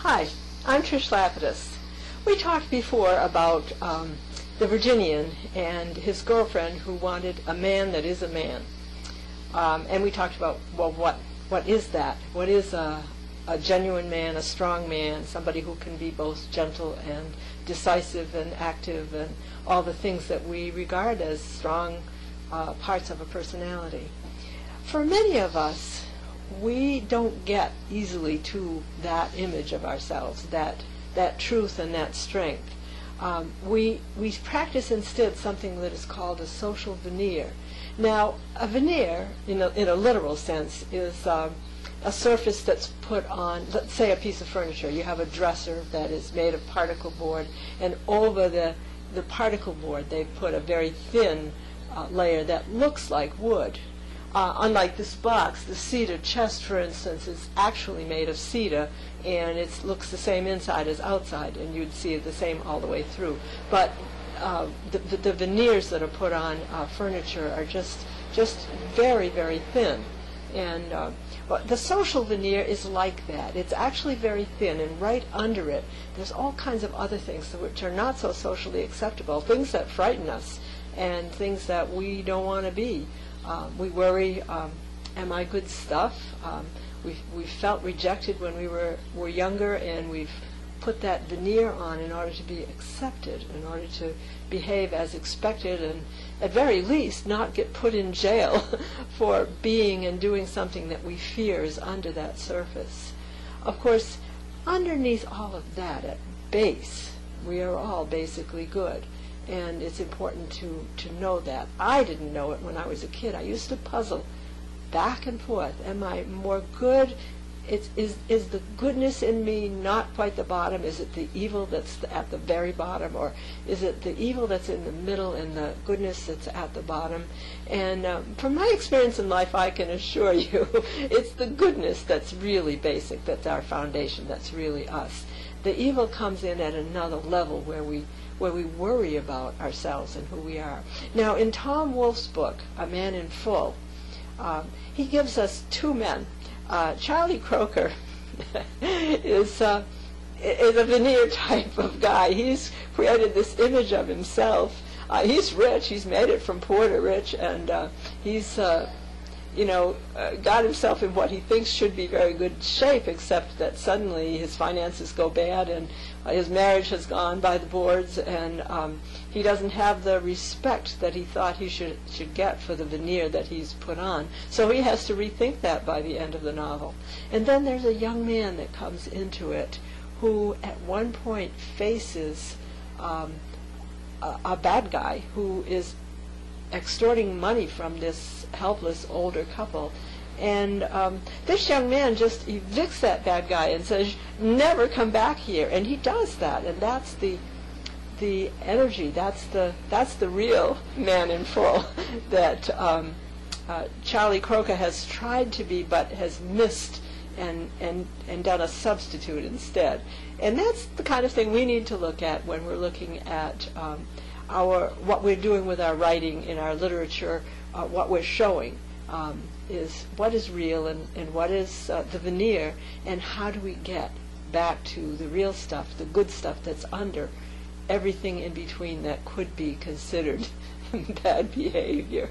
Hi, I'm Trish Lapidus. We talked before about the Virginian and his girlfriend who wanted a man that is a man. And we talked about, well, what is that? What is a genuine man, a strong man, somebody who can be both gentle and decisive and active and all the things that we regard as strong parts of a personality. For many of us, we don't get easily to that image of ourselves, that truth and that strength. We practice instead something that is called a social veneer. Now, a veneer, in a literal sense, is a surface that's put on, let's say, a piece of furniture. You have a dresser that is made of particle board, and over the particle board they put a very thin layer that looks like wood. Unlike this box, the cedar chest, for instance, is actually made of cedar, and it looks the same inside as outside, and you'd see it the same all the way through. But the veneers that are put on furniture are just very, very thin. And the social veneer is like that. It's actually very thin, and right under it, there's all kinds of other things which are not so socially acceptable, things that frighten us, and things that we don't want to be. We worry, am I good stuff? We felt rejected when we were younger, and we've put that veneer on in order to be accepted, in order to behave as expected, and at very least not get put in jail for being and doing something that we fear is under that surface. Of course, underneath all of that, at base, we are all basically good. And it's important to know that. I didn't know it when I was a kid. I used to puzzle back and forth. Am I more good? Is the goodness in me not quite the bottom? Is it the evil that's at the very bottom? Or is it the evil that's in the middle and the goodness that's at the bottom? And from my experience in life, I can assure you, it's the goodness that's really basic, that's our foundation, that's really us. The evil comes in at another level where we worry about ourselves and who we are. Now, in Tom Wolff's book, A Man in Full, he gives us two men. Charlie Croker is a veneer type of guy. He's created this image of himself. He's rich. He's made it from poor to rich, and he's got himself in what he thinks should be very good shape, except that suddenly his finances go bad, and his marriage has gone by the boards, and he doesn't have the respect that he thought he should get for the veneer that he's put on. So he has to rethink that by the end of the novel. And then there's a young man that comes into it who at one point faces a bad guy who is extorting money from this helpless older couple, and this young man just evicts that bad guy and says, never come back here. And he does that, and that's the energy, that's the real man in full that Charlie Croker has tried to be but has missed and done a substitute instead. And that's the kind of thing we need to look at when we're looking at what we're doing with our writing in our literature. What we're showing is what is real and what is the veneer, and how do we get back to the real stuff, the good stuff that's under everything in between that could be considered bad behavior.